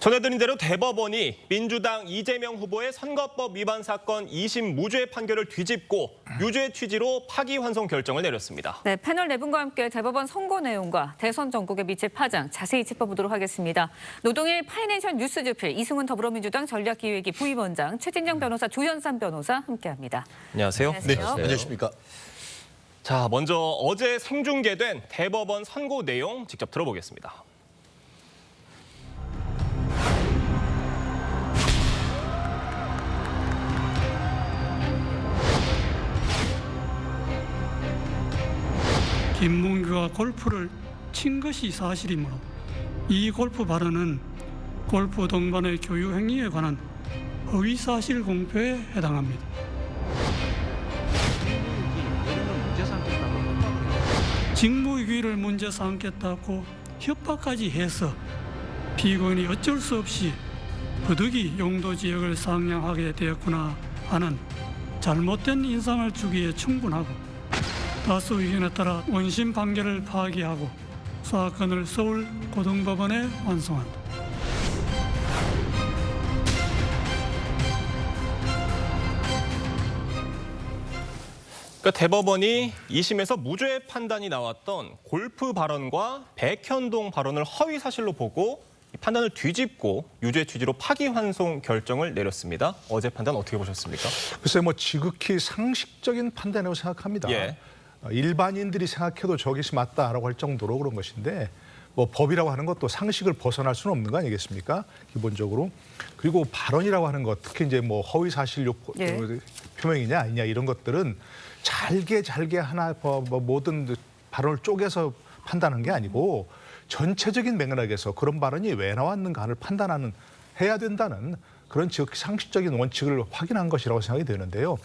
전해드린 대로 대법원이 민주당 이재명 후보의 선거법 위반 사건 2심 무죄 판결을 뒤집고 유죄 취지로 파기환송 결정을 내렸습니다. 네, 패널 네 분과 함께 대법원 선고 내용과 대선 전국의 미칠 파장 자세히 짚어보도록 하겠습니다. 노동일 파이낸셜 뉴스주필 이승훈 더불어민주당 전략기획위 부위원장, 최진영 변호사, 조현삼 변호사 함께합니다. 안녕하세요. 안녕하세요. 네, 안녕하십니까. 자, 먼저 어제 생중계된 대법원 선고 내용 직접 들어보겠습니다. 김문규가 골프를 친 것이 사실이므로 이 골프 발언은 골프 동반의 교육 행위에 관한 허위사실 공표에 해당합니다. 직무유기를 문제 삼겠다고 협박까지 해서 피고인이 어쩔 수 없이 부득이 용도 지역을 상향하게 되었구나 하는 잘못된 인상을 주기에 충분하고 다수 의견에 따라 원심 판결을 파기하고 사건을 서울 고등법원에 완송한다. 그러니까 대법원이 2심에서 무죄 판단이 나왔던 골프 발언과 백현동 발언을 허위 사실로 보고 판단을 뒤집고 유죄 취지로 파기환송 결정을 내렸습니다. 어제 판단 어떻게 보셨습니까? 글쎄요, 지극히 상식적인 판단이라고 생각합니다. 예. 일반인들이 생각해도 저것이 맞다라고 할 정도로 그런 것인데 법이라고 하는 것도 상식을 벗어날 수는 없는 거 아니겠습니까? 기본적으로. 그리고 발언이라고 하는 것, 특히 이제 허위 사실 예. 표명이냐 아니냐 이런 것들은 잘게 하나 모든 발언을 쪼개서 판단하는 게 아니고 전체적인 맥락에서 그런 발언이 왜 나왔는가를 판단하는 해야 된다는 그런 지극히 상식적인 원칙을 확인한 것이라고 생각이 되는데요.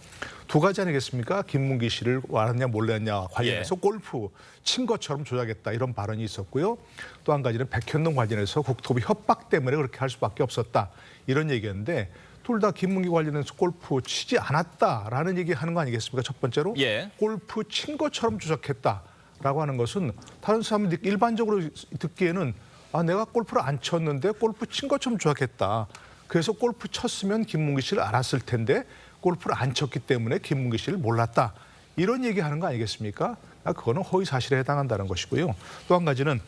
두 가지 아니겠습니까? 김문기 씨를 알았냐 몰랐냐 관련해서 골프 친 것처럼 조작했다 이런 발언이 있었고요. 또 한 가지는 백현동 관련해서 국토부 협박 때문에 그렇게 할 수밖에 없었다 이런 얘기였는데 둘 다 김문기 관련해서 골프 치지 않았다라는 얘기하는 거 아니겠습니까? 첫 번째로 예. 골프 친 것처럼 조작했다라고 하는 것은 다른 사람들이 일반적으로 듣기에는 내가 골프를 안 쳤는데 골프 친 것처럼 조작했다. 그래서 골프 쳤으면 김문기 씨를 알았을 텐데 골프를 안 쳤기 때문에 김문기 씨를 몰랐다. 이런 얘기하는 거 아니겠습니까? 그거는 허위 사실에 해당한다는 것이고요. 또 한 가지는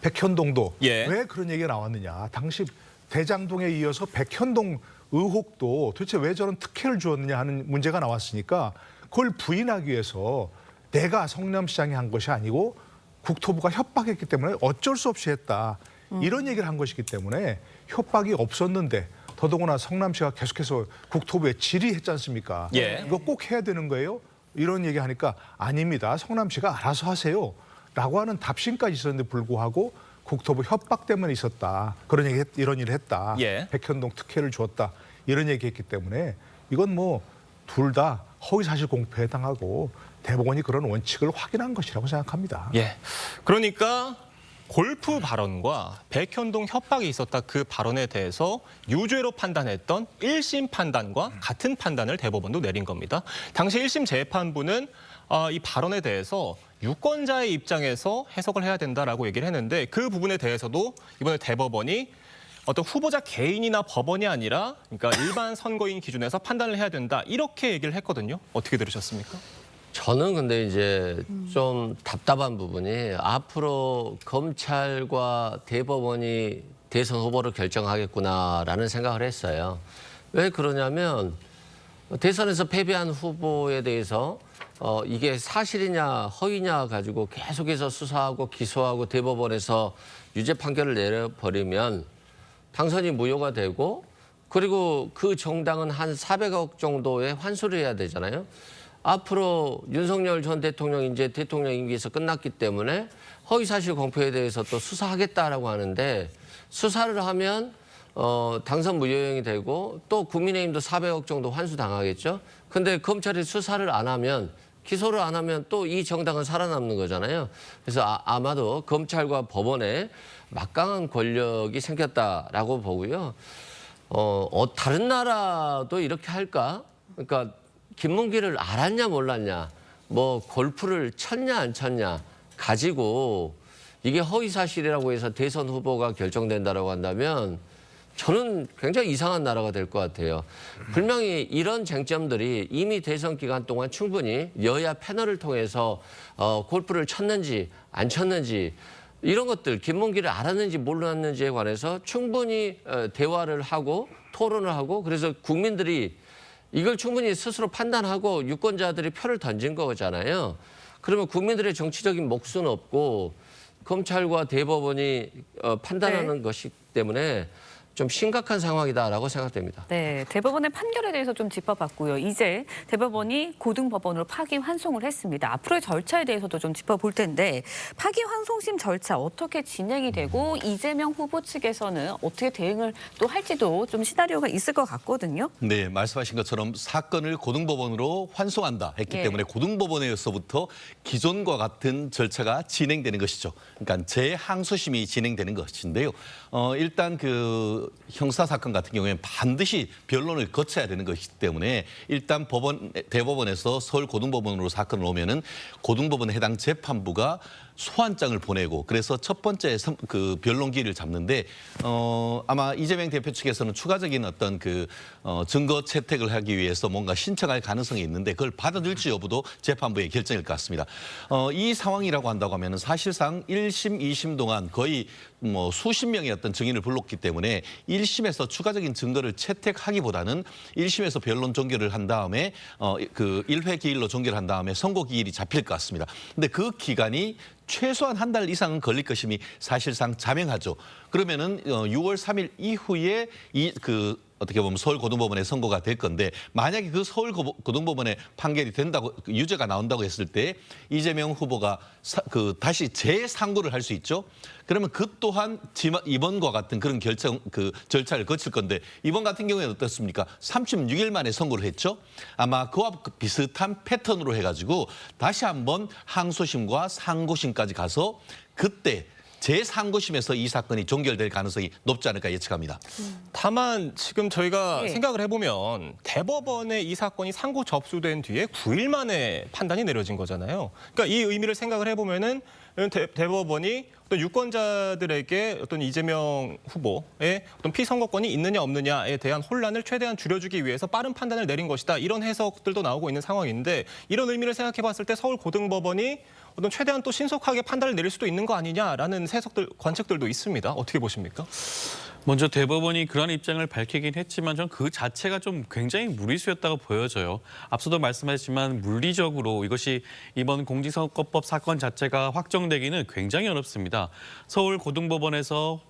백현동도 예. 왜 그런 얘기가 나왔느냐. 당시 대장동에 이어서 백현동 의혹도 도대체 왜 저런 특혜를 주었느냐 하는 문제가 나왔으니까 그걸 부인하기 위해서 내가 성남시장이 한 것이 아니고 국토부가 협박했기 때문에 어쩔 수 없이 했다. 이런 얘기를 한 것이기 때문에 협박이 없었는데 더더구나 성남시가 계속해서 국토부에 질의했지 않습니까? 예. 이거 꼭 해야 되는 거예요? 이런 얘기하니까 아닙니다. 성남시가 알아서 하세요. 라고 하는 답신까지 있었는데 불구하고 국토부 협박 때문에 있었다. 이런 일을 했다. 예. 백현동 특혜를 주었다. 이런 얘기했기 때문에 이건 둘 다 허위사실 공표에 해당하고 대법원이 그런 원칙을 확인한 것이라고 생각합니다. 예. 그러니까 골프 발언과 백현동 협박이 있었다 그 발언에 대해서 유죄로 판단했던 1심 판단과 같은 판단을 대법원도 내린 겁니다. 당시 1심 재판부는 이 발언에 대해서 유권자의 입장에서 해석을 해야 된다라고 얘기를 했는데 그 부분에 대해서도 이번에 대법원이 어떤 후보자 개인이나 법원이 아니라 그러니까 일반 선거인 기준에서 판단을 해야 된다 이렇게 얘기를 했거든요. 어떻게 들으셨습니까? 저는 근데 이제 좀 답답한 부분이 앞으로 검찰과 대법원이 대선 후보를 결정하겠구나라는 생각을 했어요. 왜 그러냐면 대선에서 패배한 후보에 대해서 이게 사실이냐 허위냐 가지고 계속해서 수사하고 기소하고 대법원에서 유죄 판결을 내려버리면 당선이 무효가 되고 그리고 그 정당은 한 400억 정도의 환수를 해야 되잖아요. 앞으로 윤석열 전 대통령 이제 대통령 임기에서 끝났기 때문에 허위사실 공표에 대해서 또 수사하겠다라고 하는데 수사를 하면 당선 무효형이 되고 또 국민의힘도 400억 정도 환수 당하겠죠. 근데 검찰이 수사를 안 하면 기소를 안 하면 또 이 정당은 살아남는 거잖아요. 그래서 아마도 검찰과 법원에 막강한 권력이 생겼다라고 보고요. 다른 나라도 이렇게 할까? 그러니까 김문기를 알았냐 몰랐냐, 골프를 쳤냐 안 쳤냐 가지고 이게 허위사실이라고 해서 대선 후보가 결정된다라고 한다면 저는 굉장히 이상한 나라가 될 것 같아요. 분명히 이런 쟁점들이 이미 대선 기간 동안 충분히 여야 패널을 통해서 골프를 쳤는지 안 쳤는지 이런 것들 김문기를 알았는지 몰랐는지에 관해서 충분히 대화를 하고 토론을 하고 그래서 국민들이 이걸 충분히 스스로 판단하고 유권자들이 표를 던진 거잖아요. 그러면 국민들의 정치적인 몫은 없고 검찰과 대법원이 판단하는 것이기 때문에 좀 심각한 상황이다라고 생각됩니다. 네, 대법원의 판결에 대해서 좀 짚어봤고요. 이제 대법원이 고등법원으로 파기환송을 했습니다. 앞으로의 절차에 대해서도 좀 짚어볼 텐데 파기환송심 절차 어떻게 진행이 되고 이재명 후보 측에서는 어떻게 대응을 또 할지도 좀 시나리오가 있을 것 같거든요. 네, 말씀하신 것처럼 사건을 고등법원으로 환송한다 했기 예. 때문에 고등법원에서부터 기존과 같은 절차가 진행되는 것이죠. 그러니까 재항소심이 진행되는 것인데요. 일단 그 형사 사건 같은 경우에는 반드시 변론을 거쳐야 되는 것이기 때문에 일단 대법원에서 서울 고등법원으로 사건을 오면은 고등법원 해당 재판부가 소환장을 보내고 그래서 첫 번째 그 변론기를 잡는데 아마 이재명 대표 측에서는 추가적인 어떤 그 증거 채택을 하기 위해서 뭔가 신청할 가능성이 있는데 그걸 받아들일지 여부도 재판부의 결정일 것 같습니다. 이 상황이라고 한다고 하면은 사실상 1심, 2심 동안 거의 뭐 수십 명의 어떤 증인을 불렀기 때문에 1심에서 추가적인 증거를 채택하기보다는 1심에서 변론 종결을 한 다음에 그 1회 기일로 종결을 한 다음에 선고 기일이 잡힐 것 같습니다. 근데 그 기간이 최소한 한 달 이상은 걸릴 것임이 사실상 자명하죠. 그러면은 6월 3일 이후에 어떻게 보면 서울 고등법원에 선고가 될 건데 만약에 그 서울 고등법원에 판결이 된다고 유죄가 나온다고 했을 때 이재명 후보가 다시 재상고를 할 수 있죠. 그러면 그 또한 이번과 같은 그런 절차를 거칠 건데 이번 같은 경우에는 어떻습니까? 36일 만에 선고를 했죠. 아마 그와 비슷한 패턴으로 해가지고 다시 한번 항소심과 상고심까지 가서 그때 제3고심에서 이 사건이 종결될 가능성이 높지 않을까 예측합니다. 다만 지금 저희가 예. 생각을 해보면 대법원에 이 사건이 상고 접수된 뒤에 9일 만에 판단이 내려진 거잖아요. 그러니까 이 의미를 생각을 해보면은 대법원이 어떤 유권자들에게 어떤 이재명 후보의 어떤 피선거권이 있느냐 없느냐에 대한 혼란을 최대한 줄여주기 위해서 빠른 판단을 내린 것이다. 이런 해석들도 나오고 있는 상황인데 이런 의미를 생각해봤을 때 서울 고등법원이 어떤 최대한 또 신속하게 판단을 내릴 수도 있는 거 아니냐라는 관측들도 있습니다. 어떻게 보십니까? 먼저 대법원이 그런 입장을 밝히긴 했지만 전 그 자체가 좀 굉장히 무리수였다고 보여져요. 앞서도 말씀하셨지만 물리적으로 이것이 이번 공직선거법 사건 자체가 확정되기는 굉장히 어렵습니다. 서울 고등법원에서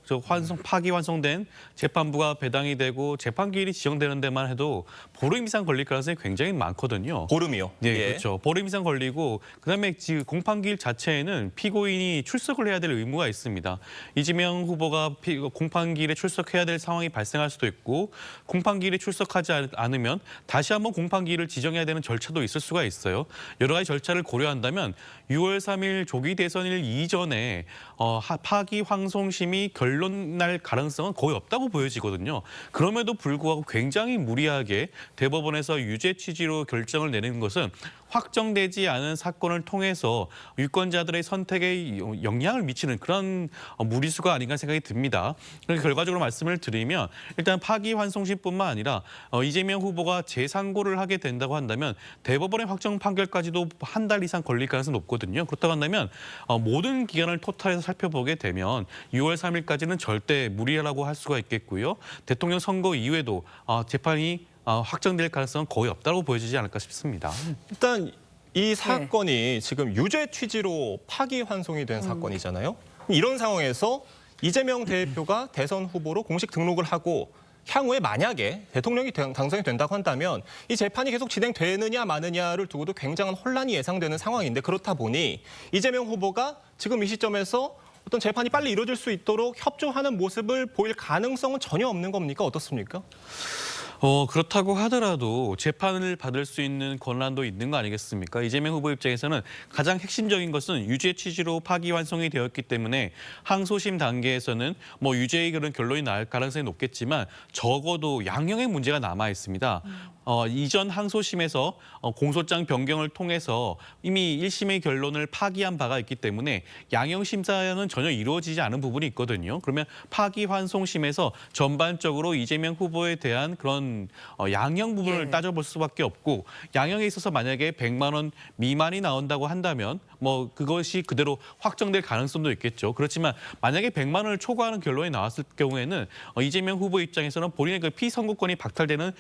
파기환송된 재판부가 배당이 되고 재판기일이 지정되는 데만 해도 보름 이상 걸릴 가능성이 굉장히 많거든요. 보름이요? 네, 예. 그렇죠. 보름 이상 걸리고 그다음에 지금 공판기일 자체에는 피고인이 출석을 해야 될 의무가 있습니다. 이재명 후보가 공판기일에 출석해야 될 상황이 발생할 수도 있고 공판기일에 출석하지 않으면 다시 한번 공판기일을 지정해야 되는 절차도 있을 수가 있어요. 여러 가지 절차를 고려한다면 6월 3일 조기 대선일 이전에 파기환송심이 결론 날 가능성은 거의 없다고 보여지거든요. 그럼에도 불구하고 굉장히 무리하게 대법원에서 유죄 취지로 결정을 내리는 것은 확정되지 않은 사건을 통해서 유권자들의 선택에 영향을 미치는 그런 무리수가 아닌가 생각이 듭니다. 그래서 결과적으로 말씀을 드리면 일단 파기환송심뿐만 아니라 이재명 후보가 재상고를 하게 된다고 한다면 대법원의 확정 판결까지도 한 달 이상 걸릴 가능성이 높거든요. 그렇다고 한다면 모든 기간을 토탈해서 살펴보게 되면 6월 3일까지는 절대 무리라고 할 수가 있겠고요. 대통령 선거 이후에도 재판이 확정될 가능성은 거의 없다고 보여지지 않을까 싶습니다. 일단 이 사건이 지금 유죄 취지로 파기환송이 된 사건이잖아요. 이런 상황에서 이재명 대표가 대선 후보로 공식 등록을 하고 향후에 만약에 대통령이 당선이 된다고 한다면 이 재판이 계속 진행되느냐 마느냐를 두고도 굉장한 혼란이 예상되는 상황인데 그렇다 보니 이재명 후보가 지금 이 시점에서 어떤 재판이 빨리 이루어질 수 있도록 협조하는 모습을 보일 가능성은 전혀 없는 겁니까? 어떻습니까? 그렇다고 하더라도 재판을 받을 수 있는 권한도 있는 거 아니겠습니까? 이재명 후보 입장에서는 가장 핵심적인 것은 유죄 취지로 파기환송이 되었기 때문에 항소심 단계에서는 유죄의 그런 결론이 날 가능성이 높겠지만 적어도 양형의 문제가 남아 있습니다. 이전 항소심에서 공소장 변경을 통해서 이미 1심의 결론을 파기한 바가 있기 때문에 양형 심사는 전혀 이루어지지 않은 부분이 있거든요. 그러면 파기환송심에서 전반적으로 이재명 후보에 대한 그런 양형 부분을 따져볼 수밖에 없고 양형에 있어서 만약에 100만 원 미만이 나온다고 한다면 뭐 그것이 그대로 확정될 가능성도 있겠죠. 그렇지만 만약에 100만 원을 초과하는 결론이 나왔을 경우에는 이재명 후보 입장에서는 본인의 그 피선거권이 박탈되는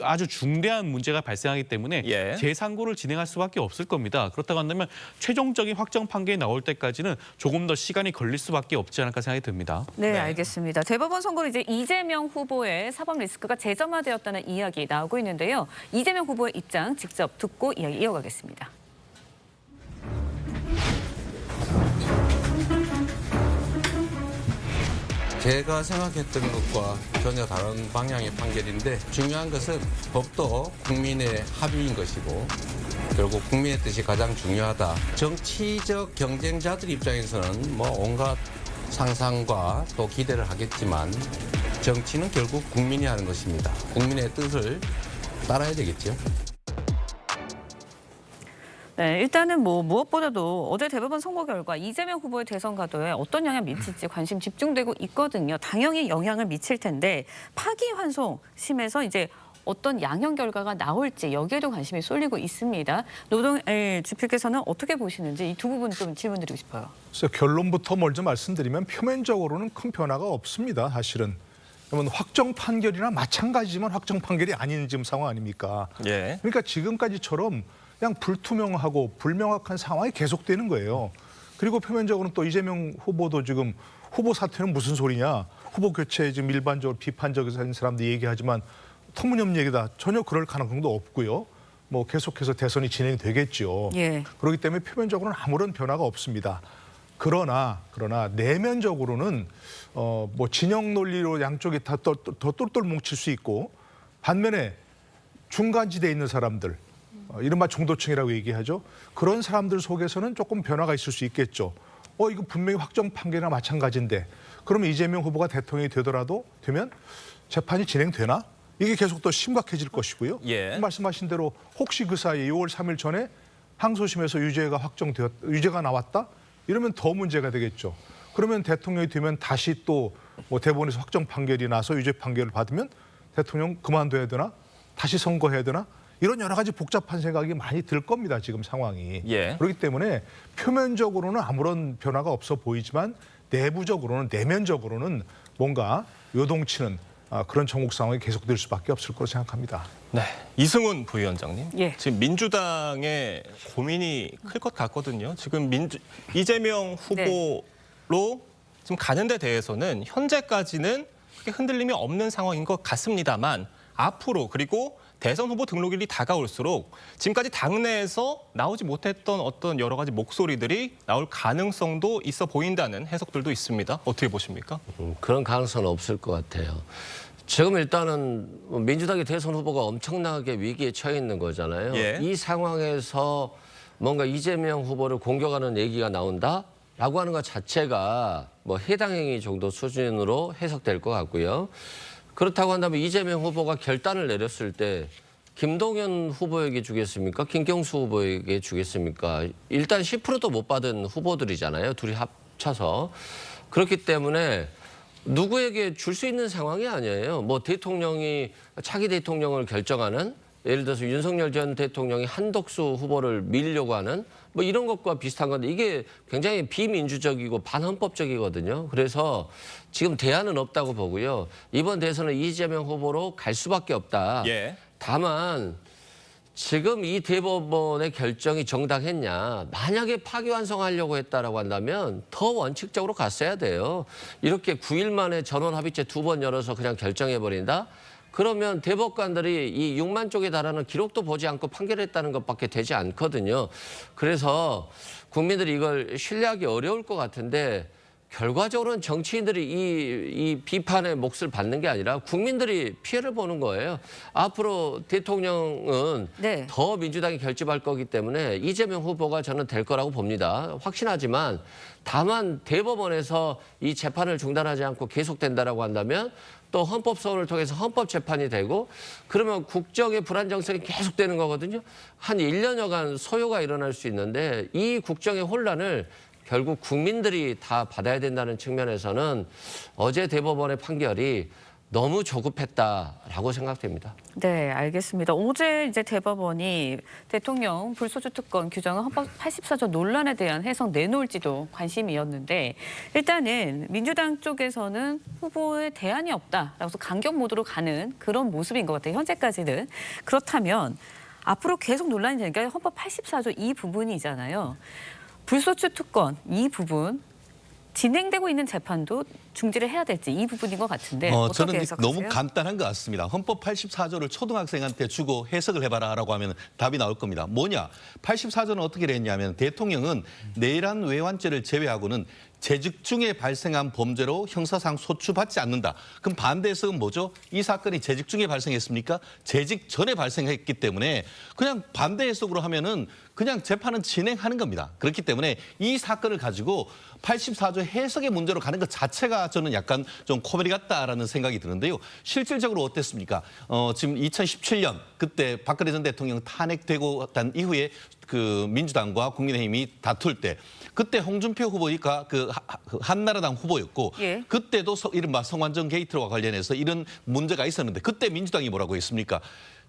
아주 중대한 문제가 발생하기 때문에 재상고를 진행할 수밖에 없을 겁니다. 그렇다고 한다면 최종적인 확정 판결이 나올 때까지는 조금 더 시간이 걸릴 수밖에 없지 않을까 생각이 듭니다. 네, 알겠습니다. 대법원 선고로 이제 이재명 후보의 사법 리스크가 재점화되었다는 이야기 나오고 있는데요. 이재명 후보의 입장 직접 듣고 이야기 이어가겠습니다. 제가 생각했던 것과 전혀 다른 방향의 판결인데 중요한 것은 법도 국민의 합의인 것이고 결국 국민의 뜻이 가장 중요하다. 정치적 경쟁자들 입장에서는 뭐 온갖 상상과 또 기대를 하겠지만 정치는 결국 국민이 하는 것입니다. 국민의 뜻을 따라야 되겠죠. 네, 일단은 무엇보다도 어제 대법원 선고 결과 이재명 후보의 대선 가도에 어떤 영향을 미칠지 관심 집중되고 있거든요. 당연히 영향을 미칠 텐데 파기환송심에서 이제 어떤 양형 결과가 나올지 여기에도 관심이 쏠리고 있습니다. 노동일 주필께서는 어떻게 보시는지 이 두 부분 좀 질문드리고 싶어요. 그래서 결론부터 먼저 말씀드리면 표면적으로는 큰 변화가 없습니다. 사실은. 그러면 확정 판결이나 마찬가지지만 확정 판결이 아닌 지금 상황 아닙니까? 그러니까 지금까지처럼 그냥 불투명하고 불명확한 상황이 계속되는 거예요. 그리고 표면적으로는 또 이재명 후보도 지금 후보 사퇴는 무슨 소리냐. 후보 교체에 지금 일반적으로 비판적인 사람들이 얘기하지만 터무니없는 얘기다. 전혀 그럴 가능성도 없고요. 뭐 계속해서 대선이 진행되겠죠. 그렇기 때문에 표면적으로는 아무런 변화가 없습니다. 그러나 내면적으로는 뭐 진영 논리로 양쪽이 다 더 똘똘 뭉칠 수 있고 반면에 중간지대에 있는 사람들 이른바 중도층이라고 얘기하죠. 그런 사람들 속에서는 조금 변화가 있을 수 있겠죠. 이거 분명히 확정 판결이나 마찬가지인데 그러면 이재명 후보가 대통령이 되면 재판이 진행되나? 이게 계속 더 심각해질 것이고요. 말씀하신 대로 혹시 그 사이에 6월 3일 전에 항소심에서 유죄가 나왔다? 이러면 더 문제가 되겠죠. 그러면 대통령이 되면 다시 또 뭐 대법원에서 확정 판결이 나서 유죄 판결을 받으면 대통령 그만둬야 되나? 다시 선거해야 되나? 이런 여러 가지 복잡한 생각이 많이 들 겁니다. 지금 상황이. 그렇기 때문에 표면적으로는 아무런 변화가 없어 보이지만 내면적으로는 뭔가 요동치는 그런 전국 상황이 계속될 수밖에 없을 거로 생각합니다. 네, 이승훈 부위원장님. 지금 민주당의 고민이 클 것 같거든요. 지금 이재명 후보로 지금 가는 데 대해서는 현재까지는 크게 흔들림이 없는 상황인 것 같습니다만 앞으로 그리고 대선 후보 등록일이 다가올수록 지금까지 당내에서 나오지 못했던 어떤 여러 가지 목소리들이 나올 가능성도 있어 보인다는 해석들도 있습니다. 어떻게 보십니까? 그런 가능성은 없을 것 같아요. 지금 일단은 민주당의 대선 후보가 엄청나게 위기에 처해 있는 거잖아요. 이 상황에서 뭔가 이재명 후보를 공격하는 얘기가 나온다라고 하는 것 자체가 뭐 해당 행위 정도 수준으로 해석될 것 같고요. 그렇다고 한다면 이재명 후보가 결단을 내렸을 때 김동연 후보에게 주겠습니까? 김경수 후보에게 주겠습니까? 일단 10%도 못 받은 후보들이잖아요. 둘이 합쳐서. 그렇기 때문에 누구에게 줄 수 있는 상황이 아니에요. 뭐 대통령이 차기 대통령을 결정하는 예를 들어서 윤석열 전 대통령이 한덕수 후보를 밀려고 하는 뭐 이런 것과 비슷한 건데 이게 굉장히 비민주적이고 반헌법적이거든요. 그래서 지금 대안은 없다고 보고요. 이번 대선은 이재명 후보로 갈 수밖에 없다. 다만 지금 이 대법원의 결정이 정당했냐. 만약에 파기환송하려고 했다라고 한다면 더 원칙적으로 갔어야 돼요. 이렇게 9일 만에 전원 합의체 2번 열어서 그냥 결정해버린다? 그러면 대법관들이 이 6만 쪽에 달하는 기록도 보지 않고 판결했다는 것밖에 되지 않거든요. 그래서 국민들이 이걸 신뢰하기 어려울 것 같은데 결과적으로는 정치인들이 이 비판의 몫을 받는 게 아니라 국민들이 피해를 보는 거예요. 앞으로 대통령은 더 민주당이 결집할 거기 때문에 이재명 후보가 저는 될 거라고 봅니다. 확신하지만 다만 대법원에서 이 재판을 중단하지 않고 계속된다라고 한다면 또 헌법소원을 통해서 헌법재판이 되고 그러면 국정의 불안정성이 계속되는 거거든요. 한 1년여간 소요가 일어날 수 있는데 이 국정의 혼란을 결국 국민들이 다 받아야 된다는 측면에서는 어제 대법원의 판결이 너무 조급했다라고 생각됩니다. 네, 알겠습니다. 어제 이제 대법원이 대통령 불소추 특권 규정은 헌법 84조 논란에 대한 해석 내놓을지도 관심이었는데 일단은 민주당 쪽에서는 후보에 대안이 없다라고 해서 강경 모드로 가는 그런 모습인 것 같아요. 현재까지는. 그렇다면 앞으로 계속 논란이 되는 게 헌법 84조 이 부분이잖아요. 불소추 특권 이 부분 진행되고 있는 재판도 중지를 해야 될지 이 부분인 것 같은데 어떻게 저는 해석하세요? 너무 간단한 것 같습니다. 헌법 84조를 초등학생한테 주고 해석을 해봐라라고 하면 답이 나올 겁니다. 뭐냐? 84조는 어떻게 됐냐면 대통령은 내란 외환죄를 제외하고는 재직 중에 발생한 범죄로 형사상 소추받지 않는다. 그럼 반대 해석은 뭐죠? 이 사건이 재직 중에 발생했습니까? 재직 전에 발생했기 때문에 그냥 반대 해석으로 하면은 그냥 재판은 진행하는 겁니다. 그렇기 때문에 이 사건을 가지고 84조 해석의 문제로 가는 것 자체가 저는 약간 좀 코미디 같다라는 생각이 드는데요. 실질적으로 어땠습니까? 지금 2017년 그때 박근혜 전 대통령 탄핵되고 난 이후에 그 민주당과 국민의힘이 다툴 때 그때 홍준표 후보가 그 한나라당 후보였고 예. 그때도 이른바 성완종 게이트와 관련해서 이런 문제가 있었는데 그때 민주당이 뭐라고 했습니까?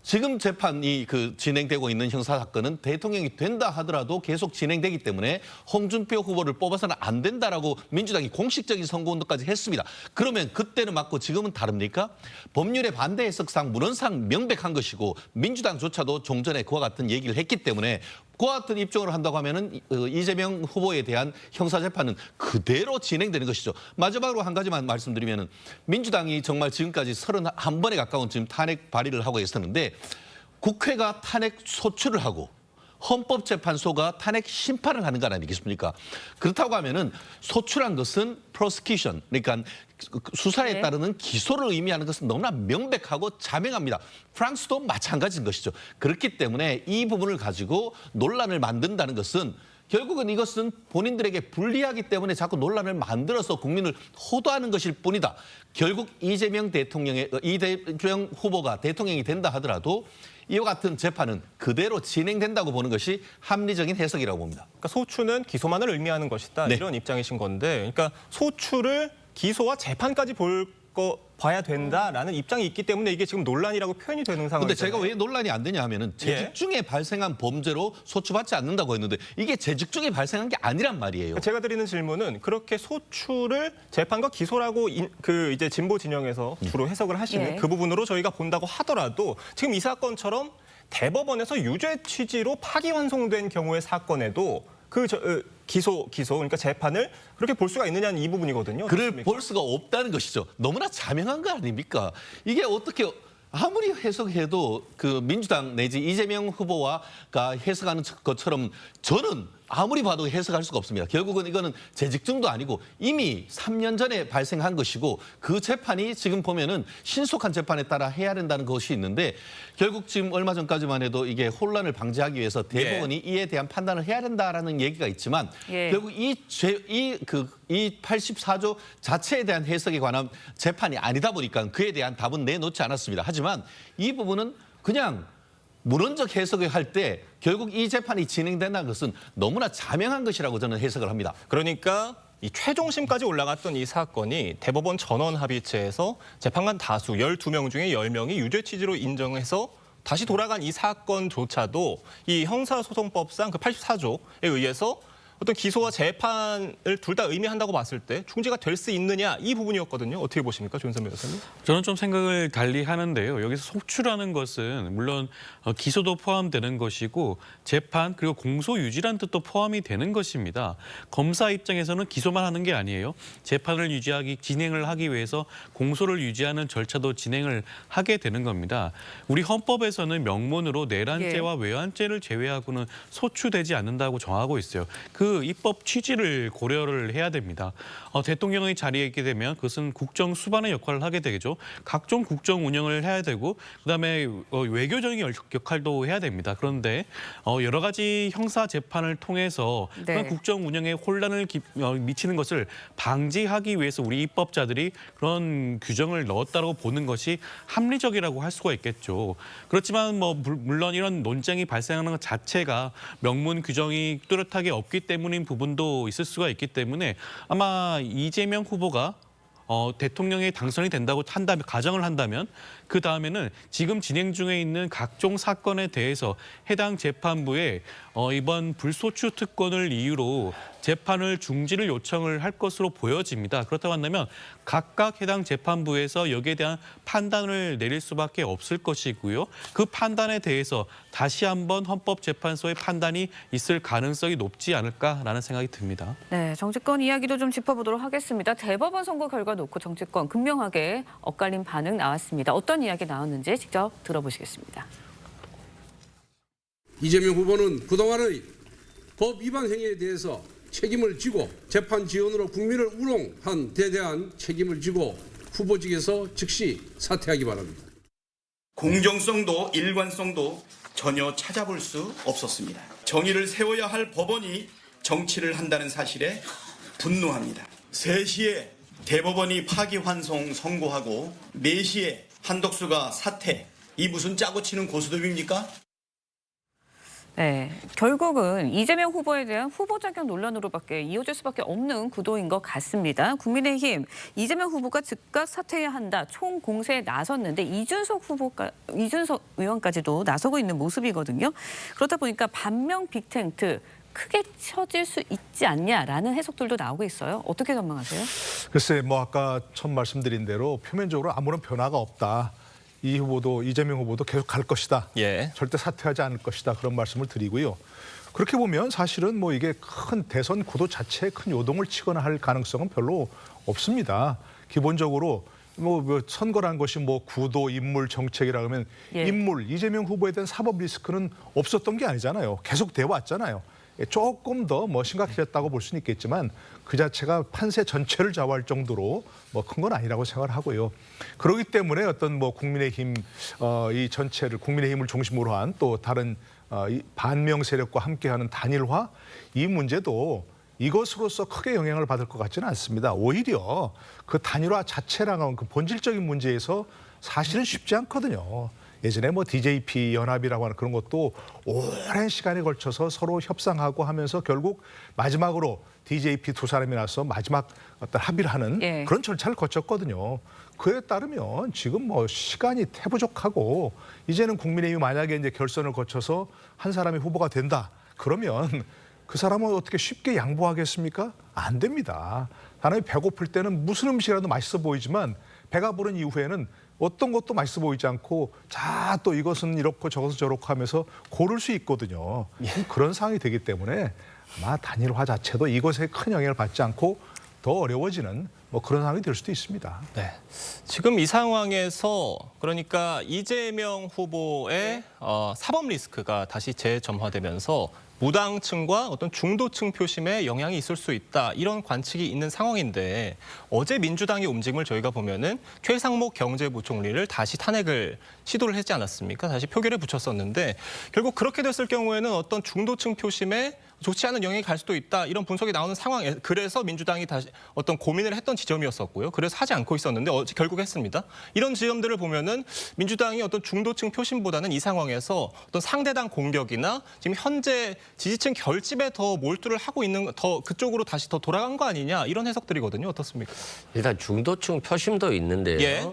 지금 재판이 진행되고 있는 형사 사건은 대통령이 된다 하더라도 계속 진행되기 때문에 홍준표 후보를 뽑아서는 안 된다라고 민주당이 공식적인 선거운동까지 했습니다. 그러면 그때는 맞고 지금은 다릅니까? 법률의 반대 해석상 문헌상 명백한 것이고 민주당조차도 종전에 그와 같은 얘기를 했기 때문에 그와 같은 입장을 한다고 하면은 이재명 후보에 대한 형사재판은 그대로 진행되는 것이죠. 마지막으로 한 가지만 말씀드리면은 민주당이 정말 지금까지 31번에 가까운 지금 탄핵 발의를 하고 있었는데 국회가 탄핵 소추를 하고 헌법재판소가 탄핵 심판을 하는 거 아니겠습니까? 그렇다고 하면은 소추란 것은 prosecution, 그러니까 수사에 따르는 기소를 의미하는 것은 너무나 명백하고 자명합니다. 프랑스도 마찬가지인 것이죠. 그렇기 때문에 이 부분을 가지고 논란을 만든다는 것은 결국은 이것은 본인들에게 불리하기 때문에 자꾸 논란을 만들어서 국민을 호도하는 것일 뿐이다. 결국 이재명 후보가 대통령이 된다 하더라도 이와 같은 재판은 그대로 진행된다고 보는 것이 합리적인 해석이라고 봅니다. 그러니까 소추는 기소만을 의미하는 것이다. 네. 이런 입장이신 건데, 그러니까 소추를 기소와 재판까지 봐야 된다라는 입장이 있기 때문에 이게 지금 논란이라고 표현이 되는 상황이죠. 근데 제가 왜 논란이 안 되냐 하면은 재직 중에 발생한 범죄로 소추받지 않는다고 했는데 이게 재직 중에 발생한 게 아니란 말이에요. 제가 드리는 질문은 그렇게 소추를 재판과 기소라고 이제 진보 진영에서 주로 해석을 하시는 예. 그 부분으로 저희가 본다고 하더라도 지금 이 사건처럼 대법원에서 유죄 취지로 파기환송된 경우의 사건에도 기소 그러니까 재판을 그렇게 볼 수가 있느냐는 이 부분이거든요. 그를 어떻습니까? 볼 수가 없다는 것이죠. 너무나 자명한 거 아닙니까? 이게 어떻게 아무리 해석해도 그 민주당 내지 이재명 후보가 해석하는 것처럼 저는 아무리 봐도 해석할 수가 없습니다. 결국은 이거는 재직중도 아니고 이미 3년 전에 발생한 것이고 그 재판이 지금 보면은 신속한 재판에 따라 해야 된다는 것이 있는데 결국 지금 얼마 전까지만 해도 이게 혼란을 방지하기 위해서 대법원이 이에 대한 판단을 해야 된다라는 얘기가 있지만 예. 결국 이 84조 자체에 대한 해석에 관한 재판이 아니다 보니까 그에 대한 답은 내놓지 않았습니다. 하지만 이 부분은 그냥 문헌적 해석을 할 때 결국 이 재판이 진행된다는 것은 너무나 자명한 것이라고 저는 해석을 합니다. 그러니까 이 최종심까지 올라갔던 이 사건이 대법원 전원 합의체에서 재판관 다수 12명 중에 10명이 유죄 취지로 인정해서 다시 돌아간 이 사건조차도 이 형사소송법상 그 84조에 의해서 어떤 기소와 재판을 둘 다 의미한다고 봤을 때 중지가 될 수 있느냐 이 부분이었거든요. 어떻게 보십니까, 조윤선 변호사님? 저는 좀 생각을 달리 하는데요. 여기서 소추라는 것은 물론 기소도 포함되는 것이고 재판 그리고 공소 유지라는 뜻도 포함이 되는 것입니다. 검사 입장에서는 기소만 하는 게 아니에요. 재판을 진행을 하기 위해서 공소를 유지하는 절차도 진행을 하게 되는 겁니다. 우리 헌법에서는 명문으로 내란죄와 외환죄를 제외하고는 소추되지 않는다고 정하고 있어요. 그 그 입법 취지를 고려를 해야 됩니다. 대통령의 자리에 있게 되면 그것은 국정 수반의 역할을 하게 되겠죠. 각종 국정 운영을 해야 되고 그다음에 외교적인 역할도 해야 됩니다. 그런데 여러 가지 형사 재판을 통해서 네. 그런 국정 운영에 혼란을 미치는 것을 방지하기 위해서 우리 입법자들이 그런 규정을 넣었다고 보는 것이 합리적이라고 할 수가 있겠죠. 그렇지만 물론 이런 논쟁이 발생하는 것 자체가 명문 규정이 뚜렷하게 없기 때문인 부분도 있을 수가 있기 때문에 아마 이재명 후보가 대통령이 당선이 된다고 가정을 한다면 그 다음에는 지금 진행 중에 있는 각종 사건에 대해서 해당 재판부에 이번 불소추 특권을 이유로 재판을 중지를 요청을 할 것으로 보여집니다. 그렇다고 한다면 각각 해당 재판부에서 여기에 대한 판단을 내릴 수밖에 없을 것이고요. 그 판단에 대해서 다시 한번 헌법재판소의 판단이 있을 가능성이 높지 않을까라는 생각이 듭니다. 네, 정치권 이야기도 좀 짚어보도록 하겠습니다. 대법원 선거 결과 놓고 정치권 극명하게 엇갈린 반응 나왔습니다. 어떤 이야기 나왔는지 직접 들어보시겠습니다. 이재명 후보는 그동안의 법 위반 행위에 대해서 책임을 지고 재판 지연으로 국민을 우롱한 데 대한 책임을 지고 후보직에서 즉시 사퇴하기 바랍니다. 공정성도 일관성도 전혀 찾아볼 수 없었습니다. 정의를 세워야 할 법원이 정치를 한다는 사실에 분노합니다. 3시에 대법원이 파기환송 선고하고 4시에 한덕수가 사퇴. 이 무슨 짜고 치는 고스톱입니까? 네, 결국은 이재명 후보에 대한 후보 자격 논란으로밖에 이어질 수밖에 없는 구도인 것 같습니다. 국민의힘 이재명 후보가 즉각 사퇴해야 한다 총공세에 나섰는데 이준석 의원까지도 나서고 있는 모습이거든요. 그렇다 보니까 반명 빅텐트 크게 쳐질 수 있지 않냐라는 해석들도 나오고 있어요. 어떻게 전망하세요? 글쎄, 아까 처음 말씀드린 대로 표면적으로 아무런 변화가 없다. 이재명 후보도 계속 갈 것이다. 예. 절대 사퇴하지 않을 것이다. 그런 말씀을 드리고요. 그렇게 보면 사실은 이게 큰 대선 구도 자체에 큰 요동을 치거나 할 가능성은 별로 없습니다. 기본적으로 선거란 것이 구도, 인물, 정책이라 하면 예. 인물, 이재명 후보에 대한 사법 리스크는 없었던 게 아니잖아요. 계속 돼 왔잖아요. 조금 더 심각해졌다고 볼 수는 있겠지만 그 자체가 판세 전체를 좌우할 정도로 큰 건 아니라고 생각을 하고요. 그렇기 때문에 어떤 국민의힘 이 전체를 국민의힘을 중심으로 한 또 다른 이 반명 세력과 함께하는 단일화 이 문제도 이것으로서 크게 영향을 받을 것 같지는 않습니다. 오히려 그 단일화 자체랑 그 본질적인 문제에서 사실은 쉽지 않거든요. 예전에 DJP 연합이라고 하는 그런 것도 오랜 시간에 걸쳐서 서로 협상하고 하면서 결국 마지막으로 DJP 2사람이 나서 마지막 어떤 합의를 하는 예. 그런 절차를 거쳤거든요. 그에 따르면 지금 시간이 태부족하고 이제는 국민의힘이 만약에 이제 결선을 거쳐서 한 사람이 후보가 된다. 그러면 그 사람은 어떻게 쉽게 양보하겠습니까? 안 됩니다. 사람이 배고플 때는 무슨 음식이라도 맛있어 보이지만 배가 부른 이후에는 어떤 것도 맛있어 보이지 않고 또 이것은 이렇고 저것은 저렇고 하면서 고를 수 있거든요. 그런 상황이 되기 때문에 아마 단일화 자체도 이것에 큰 영향을 받지 않고 더 어려워지는 그런 상황이 될 수도 있습니다. 네. 지금 이 상황에서 그러니까 이재명 후보의 사법 리스크가 다시 재점화되면서 무당층과 어떤 중도층 표심에 영향이 있을 수 있다. 이런 관측이 있는 상황인데 어제 민주당의 움직임을 저희가 보면은 최상목 경제부총리를 다시 탄핵을 시도를 했지 않았습니까? 다시 표결에 붙였었는데 결국 그렇게 됐을 경우에는 어떤 중도층 표심에 좋지 않은 영향이 갈 수도 있다. 이런 분석이 나오는 상황에 그래서 민주당이 다시 어떤 고민을 했던 지점이었었고요. 그래서 하지 않고 있었는데 어제 결국 했습니다. 이런 지점들을 보면은 민주당이 어떤 중도층 표심보다는 이 상황에서 어떤 상대당 공격이나 지금 현재 지지층 결집에 더 몰두를 하고 있는 더 그쪽으로 다시 더 돌아간 거 아니냐 이런 해석들이거든요. 어떻습니까? 일단 중도층 표심도 있는데요. 예.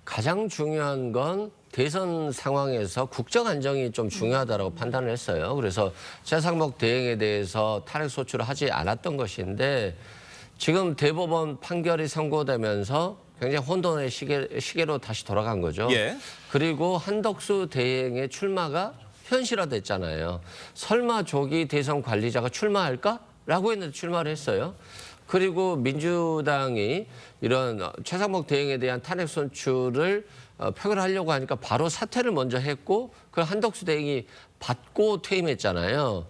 가장 중요한 건 대선 상황에서 국정 안정이 좀 중요하다고 판단을 했어요. 그래서 최상목 대행에 대해서 탄핵 소추를 하지 않았던 것인데 지금 대법원 판결이 선고되면서 굉장히 혼돈의 시계로 다시 돌아간 거죠. 예. 그리고 한덕수 대행의 출마가 현실화됐잖아요. 설마 조기 대선 관리자가 출마할까라고 했는데 출마를 했어요. 그리고 민주당이 이런 최상목 대행에 대한 탄핵 소추를 표결하려고 하니까 바로 사퇴를 먼저 했고 그 한덕수 대행이 받고 퇴임했잖아요.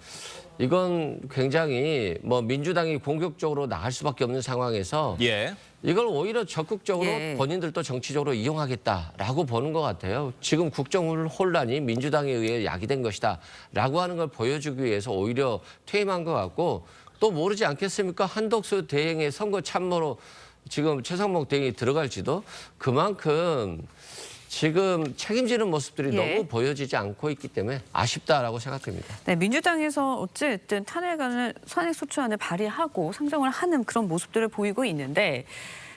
이건 굉장히 뭐 민주당이 공격적으로 나갈 수밖에 없는 상황에서 예. 이걸 오히려 적극적으로 예. 본인들도 정치적으로 이용하겠다라고 보는 것 같아요. 지금 국정 혼란이 민주당에 의해 야기된 것이다라고 하는 걸 보여주기 위해서 오히려 퇴임한 것 같고 또 모르지 않겠습니까? 한덕수 대행의 선거 참모로 지금 최상목 대행이 들어갈지도 그만큼 지금 책임지는 모습들이 예. 너무 보여지지 않고 있기 때문에 아쉽다라고 생각됩니다. 네, 민주당에서 어쨌든 탄핵소추안을 발의하고 상정을 하는 그런 모습들을 보이고 있는데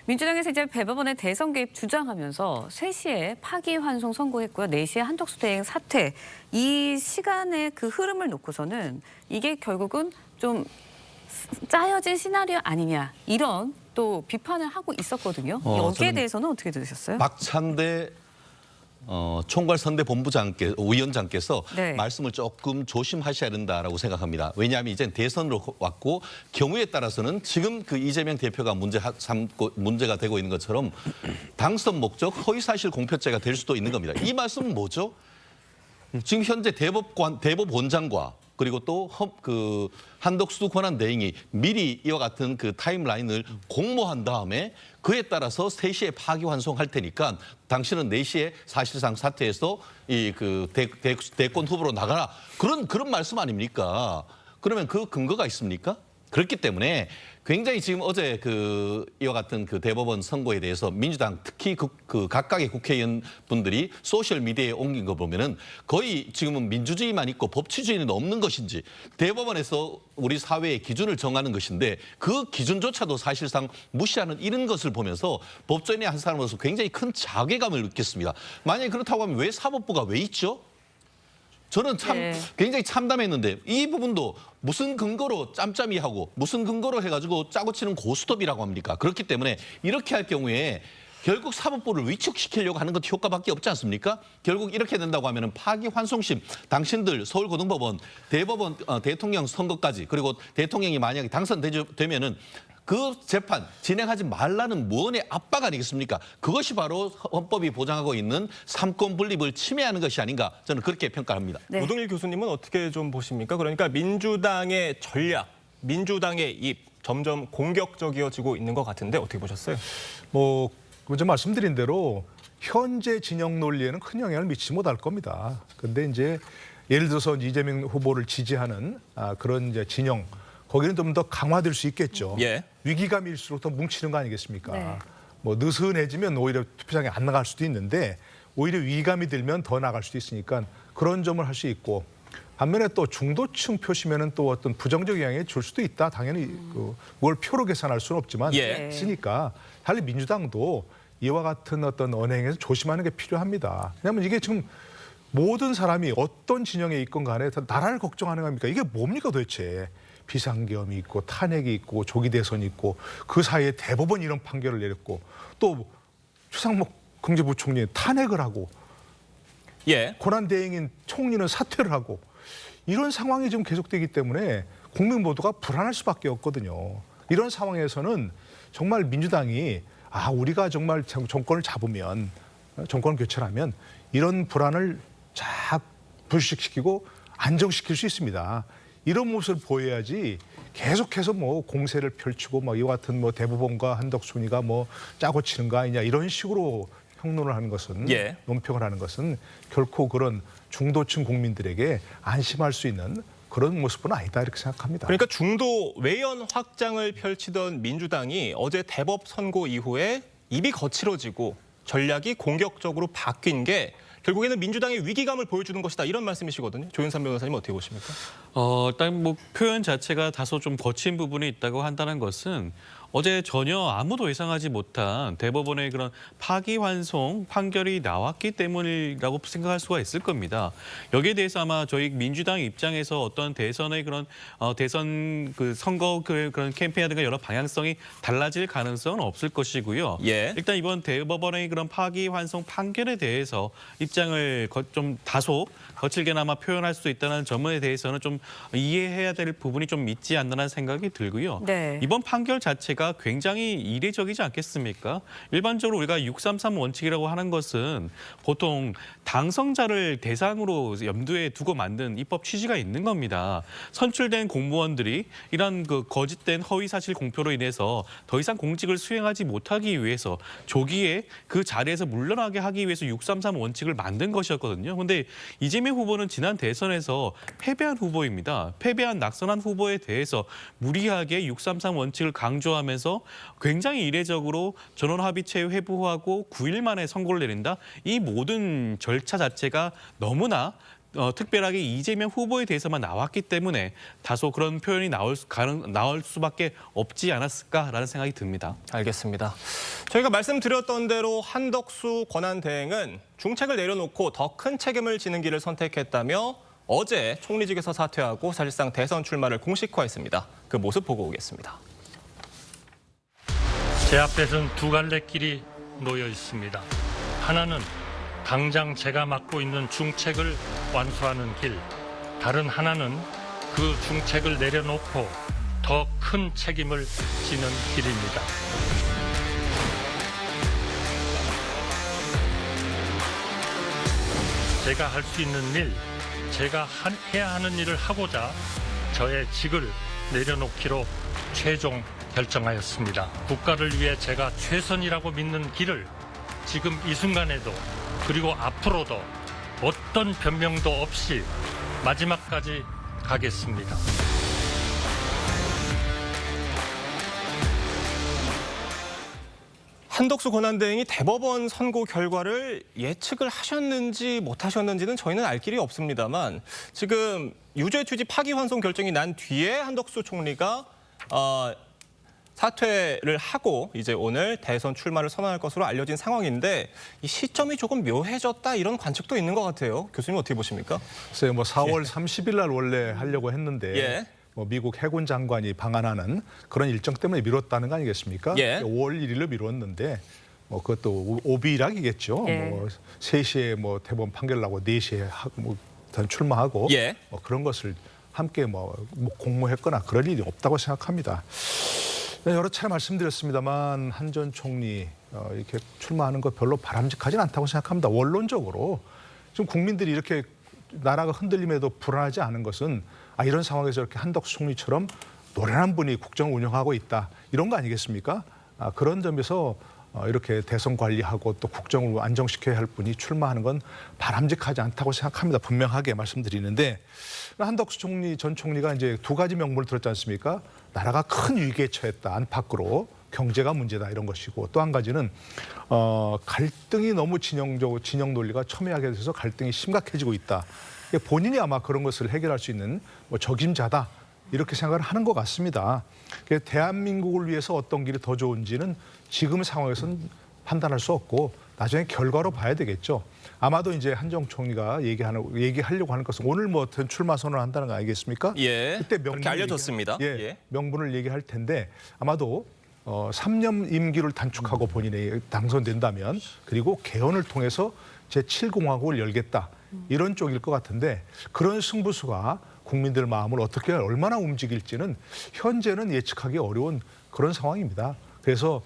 민주당에서 이제 대법원의 대선 개입 주장하면서 3시에 파기환송 선고했고요. 4시에 한덕수 대행 사퇴. 이 시간의 그 흐름을 놓고서는 이게 결국은 좀 짜여진 시나리오 아니냐 이런 또 비판을 하고 있었거든요. 여기에 저는 대해서는 어떻게 들으셨어요? 박찬대 위원장께서 네. 말씀을 조금 조심하셔야 된다라고 생각합니다. 왜냐하면 이제 대선으로 왔고 경우에 따라서는 지금 그 이재명 대표가 문제가 되고 있는 것처럼 당선 목적 허위사실 공표죄가 될 수도 있는 겁니다. 이 말씀은 뭐죠? 지금 현재 대법원장과 그리고 또 한덕수 권한대행이 미리 이와 같은 그 타임라인을 공모한 다음에 그에 따라서 3시에 파기환송할 테니까 당신은 4시에 사실상 사퇴해서 대권 후보로 나가라. 그런 말씀 아닙니까? 그러면 그 근거가 있습니까? 그렇기 때문에 굉장히 지금 어제 이와 같은 그 대법원 선고에 대해서 민주당 특히 그 각각의 국회의원 분들이 소셜 미디어에 옮긴 거 보면은 거의 지금은 민주주의만 있고 법치주의는 없는 것인지 대법원에서 우리 사회의 기준을 정하는 것인데 그 기준조차도 사실상 무시하는 이런 것을 보면서 법조인의 한 사람으로서 굉장히 큰 자괴감을 느꼈습니다. 만약에 그렇다고 하면 왜 사법부가 왜 있죠? 저는 참 네. 굉장히 참담했는데 이 부분도 무슨 근거로 짬짬이하고 무슨 근거로 해가지고 짜고 치는 고스톱이라고 합니까? 그렇기 때문에 이렇게 할 경우에 결국 사법부를 위축시키려고 하는 것 효과밖에 없지 않습니까? 결국 이렇게 된다고 하면은 파기환송심 당신들 서울고등법원 대법원 대통령 선거까지 그리고 대통령이 만약에 당선되면은 그 재판 진행하지 말라는 무언의 압박 아니겠습니까? 그것이 바로 헌법이 보장하고 있는 삼권 분립을 침해하는 것이 아닌가 저는 그렇게 평가합니다. 네. 노동일 교수님은 어떻게 좀 보십니까? 그러니까 민주당의 전략, 민주당의 입 점점 공격적이어지고 있는 것 같은데 어떻게 보셨어요? 먼저 말씀드린 대로 현재 진영 논리에는 큰 영향을 미치지 못할 겁니다. 그런데 이제 예를 들어서 이재명 후보를 지지하는 그런 이제 진영 거기는 좀 더 강화될 수 있겠죠. 예. 위기감일수록 더 뭉치는 거 아니겠습니까? 네. 느슨해지면 오히려 투표장에 안 나갈 수도 있는데 오히려 위기감이 들면 더 나갈 수도 있으니까 그런 점을 할 수 있고 반면에 또 중도층 표시면은 또 어떤 부정적 영향이 줄 수도 있다. 당연히 뭘 표로 계산할 수는 없지만 예. 있으니까 사실 민주당도 이와 같은 어떤 언행에서 조심하는 게 필요합니다. 왜냐하면 이게 지금 모든 사람이 어떤 진영에 있건 간에 다 나라를 걱정하는 겁니까? 이게 뭡니까 도대체? 비상계엄이 있고 탄핵이 있고 조기 대선이 있고 그 사이에 대법원이 이런 판결을 내렸고 또 최상목 경제부총리 탄핵을 하고 예. 권한대행인 총리는 사퇴를 하고 이런 상황이 지금 계속되기 때문에 국민 모두가 불안할 수밖에 없거든요. 이런 상황에서는 정말 민주당이 우리가 정말 정권을 잡으면 정권 교체를 하면 이런 불안을 쫙 불식시키고 안정시킬 수 있습니다. 이런 모습을 보여야지 계속해서 공세를 펼치고 이와 같은 대법원과 한덕수니가 짜고 치는 거 아니냐 이런 식으로 평론을 하는 것은 예. 논평을 하는 것은 결코 그런 중도층 국민들에게 안심할 수 있는 그런 모습은 아니다 이렇게 생각합니다. 그러니까 중도 외연 확장을 펼치던 민주당이 어제 대법 선고 이후에 입이 거칠어지고 전략이 공격적으로 바뀐 게 결국에는 민주당의 위기감을 보여주는 것이다 이런 말씀이시거든요. 조윤선 변호사님 어떻게 보십니까? 일단 표현 자체가 다소 좀 거친 부분이 있다고 한다는 것은 어제 전혀 아무도 예상하지 못한 대법원의 그런 파기환송 판결이 나왔기 때문이라고 생각할 수가 있을 겁니다. 여기에 대해서 아마 저희 민주당 입장에서 어떤 대선의 그런 대선 선거 그런 캠페인이라든가 여러 방향성이 달라질 가능성은 없을 것이고요. 예. 일단 이번 대법원의 그런 파기환송 판결에 대해서 입장을 좀 다소 거칠게나마 표현할 수 있다는 점에 대해서는 좀 이해해야 될 부분이 좀 있지 않나라는 생각이 들고요. 네. 이번 판결 자체가 자체가 굉장히 이례적이지 않겠습니까? 일반적으로 우리가 633 원칙이라고 하는 것은 보통 당선자를 대상으로 염두에 두고 만든 입법 취지가 있는 겁니다. 선출된 공무원들이 이런 그 거짓된 허위 사실 공표로 인해서 더 이상 공직을 수행하지 못하기 위해서 조기에 그 자리에서 물러나게 하기 위해서 633 원칙을 만든 것이었거든요. 그런데 이재명 후보는 지난 대선에서 패배한 후보입니다. 패배한 낙선한 후보에 대해서 무리하게 633 원칙을 강조하면서 굉장히 이례적으로 전원합의체 회부하고 9일 만에 선고를 내린다. 이 모든 절차 자체가 너무나 특별하게 이재명 후보에 대해서만 나왔기 때문에 다소 그런 표현이 나올 수밖에 없지 않았을까라는 생각이 듭니다. 알겠습니다. 저희가 말씀드렸던 대로 한덕수 권한대행은 중책을 내려놓고 더 큰 책임을 지는 길을 선택했다며 어제 총리직에서 사퇴하고 사실상 대선 출마를 공식화했습니다. 그 모습 보고 오겠습니다. 제 앞에서는 두 갈래 길이 놓여 있습니다. 하나는 당장 제가 맡고 있는 중책을 완수하는 길, 다른 하나는 그 중책을 내려놓고 더 큰 책임을 지는 길입니다. 제가 할 수 있는 일, 제가 해야 하는 일을 하고자 저의 직을 내려놓기로 최종 결정하였습니다. 국가를 위해 제가 최선이라고 믿는 길을 지금 이 순간에도 그리고 앞으로도 어떤 변명도 없이 마지막까지 가겠습니다. 한덕수 권한대행이 대법원 선고 결과를 예측을 하셨는지 못하셨는지는 저희는 알 길이 없습니다만 지금 유죄 취지 파기환송 결정이 난 뒤에 한덕수 총리가 사퇴를 하고 이제 오늘 대선 출마를 선언할 것으로 알려진 상황인데 이 시점이 조금 묘해졌다 이런 관측도 있는 것 같아요. 교수님 어떻게 보십니까? 글쎄요, 뭐 4월 30일 날 원래 하려고 했는데 예. 뭐 미국 해군 장관이 방한하는 그런 일정 때문에 미뤘다는 거 아니겠습니까? 예. 5월 1일로 미뤘는데 뭐 그것도 오비락이겠죠. 예. 뭐 3시에 뭐 대법원 판결 나고 4시에 뭐 출마하고 예. 뭐 그런 것을 함께 뭐 공모했거나 그럴 일이 없다고 생각합니다. 여러 차례 말씀드렸습니다만 한 전 총리 이렇게 출마하는 거 별로 바람직하진 않다고 생각합니다. 원론적으로 지금 국민들이 이렇게 나라가 흔들림에도 불안하지 않은 것은 이런 상황에서 이렇게 한덕수 총리처럼 노련한 분이 국정을 운영하고 있다 이런 거 아니겠습니까? 그런 점에서 이렇게 대선 관리하고 또 국정을 안정시켜야 할 분이 출마하는 건 바람직하지 않다고 생각합니다. 분명하게 말씀드리는데 한덕수 전 총리가 이제 두 가지 명분을 들었지 않습니까? 나라가 큰 위기에 처했다. 안팎으로 경제가 문제다 이런 것이고 또 한 가지는 갈등이 너무 진영 논리가 첨예하게 돼서 갈등이 심각해지고 있다. 본인이 아마 그런 것을 해결할 수 있는 뭐 적임자다 이렇게 생각을 하는 것 같습니다. 대한민국을 위해서 어떤 길이 더 좋은지는 지금 상황에서는 판단할 수 없고 나중에 결과로 봐야 되겠죠. 아마도 이제 한정 총리가 얘기하려고 하는 것은 오늘 뭐 출마 선언을 한다는 거 아니겠습니까? 예. 그때 그렇게 알려졌습니다. 예. 명분을 얘기할 텐데 아마도 3년 임기를 단축하고 본인이 당선된다면 그리고 개헌을 통해서 제7공화국을 열겠다. 이런 쪽일 것 같은데 그런 승부수가 국민들 마음을 어떻게 얼마나 움직일지는 현재는 예측하기 어려운 그런 상황입니다. 그래서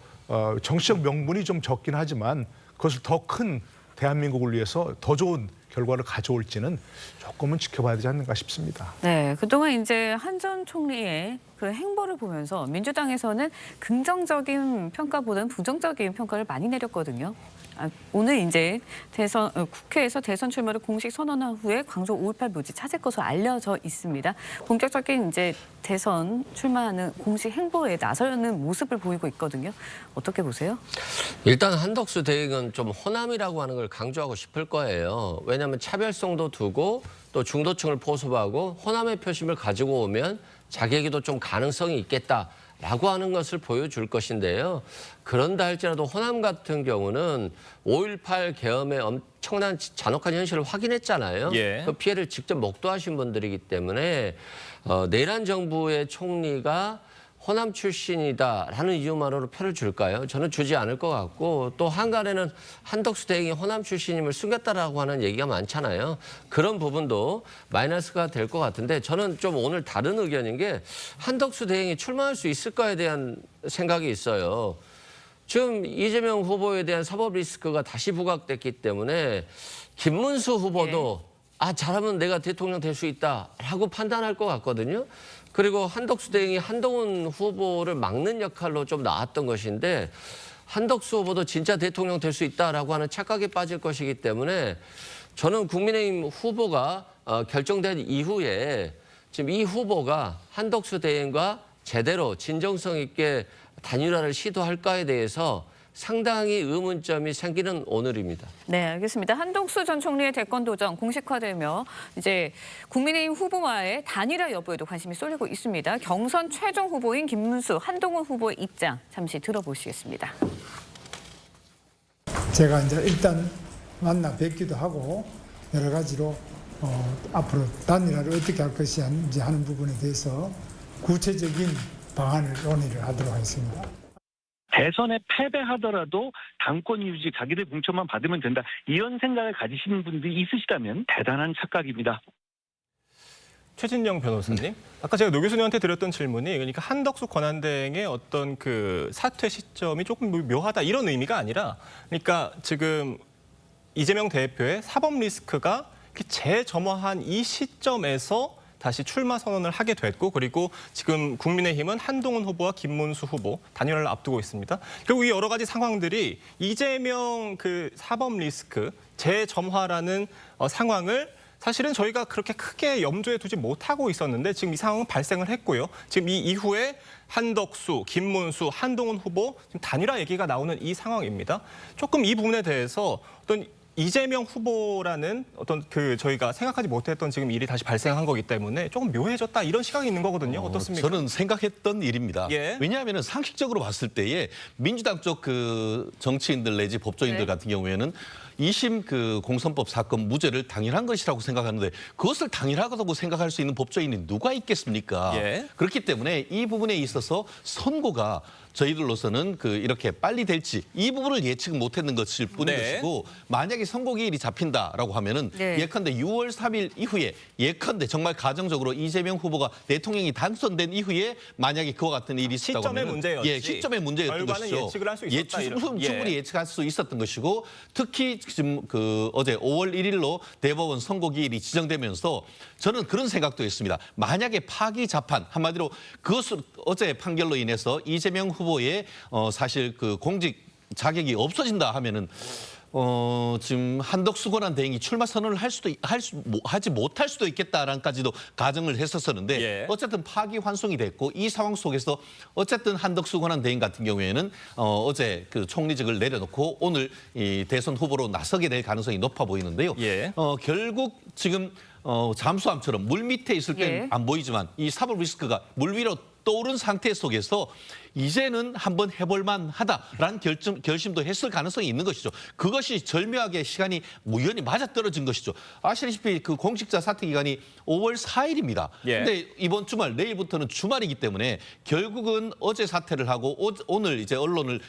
정치적 명분이 좀 적긴 하지만 그것을 더 큰 대한민국을 위해서 더 좋은 결과를 가져올지는 조금은 지켜봐야 되지 않는가 싶습니다. 네, 그동안 이제 한 전 총리의 그 행보를 보면서 민주당에서는 긍정적인 평가보다는 부정적인 평가를 많이 내렸거든요. 오늘 이제 국회에서 대선 출마를 공식 선언한 후에 광주 5.18 묘지 찾을 것으로 알려져 있습니다. 본격적인 이제 대선 출마하는 공식 행보에 나서는 모습을 보이고 있거든요. 어떻게 보세요? 일단 한덕수 대행은 좀 호남이라고 하는 걸 강조하고 싶을 거예요. 왜냐하면 차별성도 두고 또 중도층을 포섭하고 호남의 표심을 가지고 오면 자기에게도 좀 가능성이 있겠다라고 하는 것을 보여줄 것인데요. 그런다 할지라도 호남 같은 경우는 5.18 계엄의 엄청난 잔혹한 현실을 확인했잖아요. 예. 그 피해를 직접 목도하신 분들이기 때문에 내란 정부의 총리가 호남 출신이다라는 이유만으로 표를 줄까요? 저는 주지 않을 것 같고 또 한간에는 한덕수 대행이 호남 출신임을 숨겼다라고 하는 얘기가 많잖아요. 그런 부분도 마이너스가 될 것 같은데 저는 좀 오늘 다른 의견인 게 한덕수 대행이 출마할 수 있을까에 대한 생각이 있어요. 지금 이재명 후보에 대한 사법 리스크가 다시 부각됐기 때문에 김문수 후보도 잘하면 내가 대통령 될 수 있다라고 판단할 것 같거든요. 그리고 한덕수 대행이 한동훈 후보를 막는 역할로 좀 나왔던 것인데 한덕수 후보도 진짜 대통령 될 수 있다라고 하는 착각에 빠질 것이기 때문에 저는 국민의힘 후보가 결정된 이후에 지금 이 후보가 한덕수 대행과 제대로 진정성 있게 단일화를 시도할까에 대해서 상당히 의문점이 생기는 오늘입니다. 네, 알겠습니다. 한덕수 전 총리의 대권 도전 공식화되며 이제 국민의힘 후보와의 단일화 여부에도 관심이 쏠리고 있습니다. 경선 최종 후보인 김문수, 한동훈 후보의 입장 잠시 들어보시겠습니다. 제가 이제 일단 만나 뵙기도 하고 여러 가지로 앞으로 단일화를 어떻게 할 것인지 하는 부분에 대해서 구체적인 방안을 논의를 하도록 하겠습니다. 대선에 패배하더라도 당권 유지, 자기들 공천만 받으면 된다. 이런 생각을 가지시는 분들이 있으시다면 대단한 착각입니다. 최진영 변호사님, 아까 제가 노 교수님한테 드렸던 질문이 그러니까 한덕수 권한대행의 어떤 그 사퇴 시점이 조금 묘하다 이런 의미가 아니라 그러니까 지금 이재명 대표의 사법 리스크가 재점화한 이 시점에서 다시 출마 선언을 하게 됐고 그리고 지금 국민의힘은 한동훈 후보와 김문수 후보 단일화를 앞두고 있습니다. 그리고 이 여러 가지 상황들이 이재명 그 사법 리스크 재점화라는 상황을 사실은 저희가 그렇게 크게 염두에 두지 못하고 있었는데 지금 이 상황은 발생을 했고요. 지금 이 이후에 한덕수, 김문수, 한동훈 후보 지금 단일화 얘기가 나오는 이 상황입니다. 조금 이 부분에 대해서 어떤 이재명 후보라는 어떤 그 저희가 생각하지 못했던 지금 일이 다시 발생한 거기 때문에 조금 묘해졌다 이런 시각이 있는 거거든요. 어떻습니까? 저는 생각했던 일입니다. 예. 왜냐하면 상식적으로 봤을 때에 민주당 쪽 그 정치인들 내지 법조인들 같은 경우에는 2심 그 공선법 사건 무죄를 당연한 것이라고 생각하는데 그것을 당연하다고 생각할 수 있는 법조인이 누가 있겠습니까? 예. 그렇기 때문에 이 부분에 있어서 선고가 저희들로서는 그 이렇게 빨리 될지 이 부분을 예측 못했는 것일 뿐인 것이고 만약에 선고 기일이 잡힌다라고 하면은 예컨대 6월 3일 이후에 예컨대 정말 가정적으로 이재명 후보가 대통령이 당선된 이후에 만약에 그와 같은 일이 있었다고 시점의 하면 문제였지. 시점의 문제였던 결과는 것이죠. 예측을 할 수 있었다. 충분히 예측할 수 있었던 것이고 특히 지금 그 어제 5월 1일로 대법원 선고 기일이 지정되면서 저는 그런 생각도 했습니다. 만약에 파기 재판 한마디로 그것을 어제 판결로 인해서 이재명 후보의 사실 그 공직 자격이 없어진다 하면은 지금 한덕수 권한대행이 출마 선언을 하지 못할 수도 있겠다라는까지도 가정을 했었었는데 어쨌든 파기환송이 됐고 이 상황 속에서 어쨌든 한덕수 권한대행 같은 경우에는 어제 그 총리직을 내려놓고 오늘 이 대선 후보로 나서게 될 가능성이 높아 보이는데요. 결국 지금 잠수함처럼 물 밑에 있을 땐 안 보이지만 이 사법 리스크가 물 위로 떠오른 상태 속에서 이제는 한번 해볼만 하다라는 결심도 했을 가능성이 있는 것이죠. 그것이 절묘하게 시간이 우연히 맞아떨어진 것이죠. 아시다시피 그 공직자 사퇴 기간이 5월 4일입니다. 근데 이번 주말 내일부터는 주말이기 때문에 결국은 어제 사퇴를 하고 오늘 이제 언론을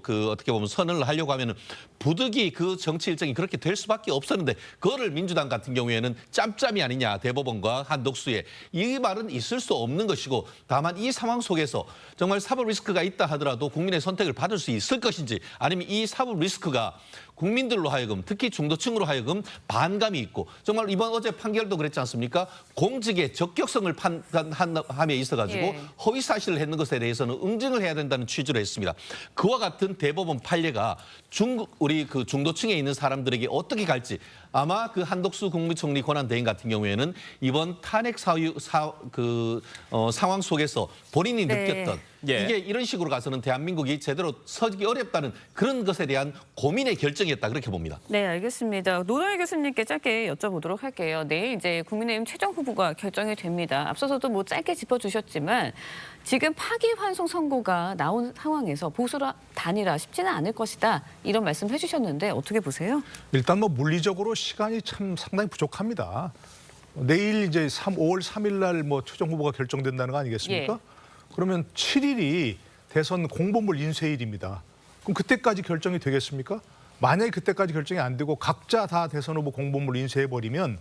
그 어떻게 보면 선언을 하려고 하면은 부득이 그 정치 일정이 그렇게 될 수밖에 없었는데 그거를 민주당 같은 경우에는 짬짬이 아니냐 대법원과 한덕수의 이 말은 있을 수 없는 것이고 다만 이 상황 속에서 정말 사법 리스크가 있다 하더라도 국민의 선택을 받을 수 있을 것인지 아니면 이 사법 리스크가 국민들로 하여금 특히 중도층으로 하여금 반감이 있고 정말 이번 어제 판결도 그랬지 않습니까? 공직의 적격성을 판단함에 있어가지고 허위 사실을 했는 것에 대해서는 응징을 해야 된다는 취지로 했습니다. 그와 같은 대법원 판례가 우리 그 중도층에 있는 사람들에게 어떻게 갈지 아마 그 한덕수 국무총리 권한대행 같은 경우에는 이번 탄핵 상황 속에서 본인이 느꼈던 이게 이런 식으로 가서는 대한민국이 제대로 서기 어렵다는 그런 것에 대한 고민의 결정이었다 그렇게 봅니다. 네, 알겠습니다. 노동희 교수님께 짧게 여쭤보도록 할게요. 내일 이제 국민의힘 최종 후보가 결정이 됩니다. 앞서서도 뭐 짧게 짚어주셨지만 지금 파기환송 선고가 나온 상황에서 보수라 단일화 쉽지는 않을 것이다 이런 말씀 해주셨는데 어떻게 보세요? 일단 뭐 물리적으로 시간이 참 상당히 부족합니다. 내일 이제 5월 3일 날 뭐 최종 후보가 결정된다는 거 아니겠습니까? 그러면 7일이 대선 공보물 인쇄일입니다. 그럼 그때까지 결정이 되겠습니까? 만약에 그때까지 결정이 안 되고 각자 다 대선 후보 공보물 인쇄해버리면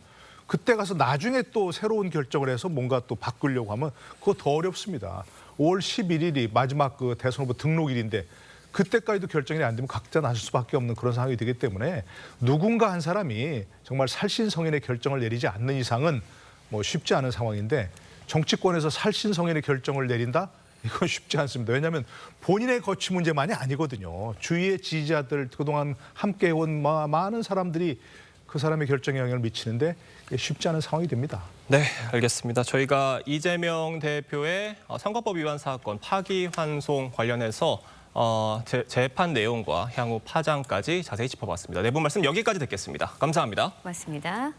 그때 가서 나중에 또 새로운 결정을 해서 뭔가 또 바꾸려고 하면 그거 더 어렵습니다. 5월 11일이 마지막 그 대선 후보 등록일인데 그때까지도 결정이 안 되면 각자 나설 수밖에 없는 그런 상황이 되기 때문에 누군가 한 사람이 정말 살신성인의 결정을 내리지 않는 이상은 뭐 쉽지 않은 상황인데 정치권에서 살신성인의 결정을 내린다? 이건 쉽지 않습니다. 왜냐하면 본인의 거취 문제만이 아니거든요. 주위의 지지자들, 그동안 함께 해온 많은 사람들이 그 사람의 결정에 영향을 미치는데 쉽지 않은 상황이 됩니다. 네, 알겠습니다. 저희가 이재명 대표의 선거법 위반 사건 파기환송 관련해서 재판 내용과 향후 파장까지 자세히 짚어봤습니다. 네 분 말씀 여기까지 듣겠습니다. 감사합니다. 고맙습니다.